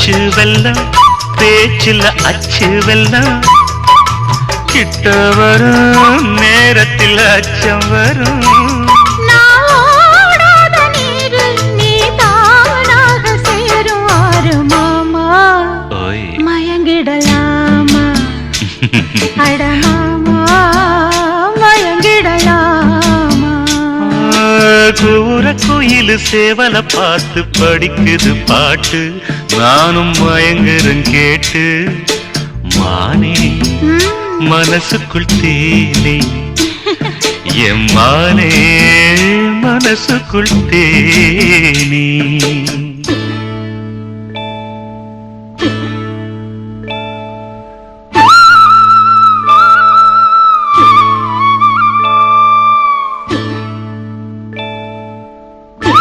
அச்சு வெல்லம் பேச்சில் அச்சு வெல்லம் கிட்ட வரும் நேரத்தில் அச்சம் வரும் மயங்கிடலாமா அடமாமா மயங்கிடலாமா கூற குயில் சேவல பார்த்து படிக்குது பாட்டு நானும் மயங்குறேன் கேட்டு மானே மனசுக்குள் தேனே எம்மானே மனசுக்குள் தேனே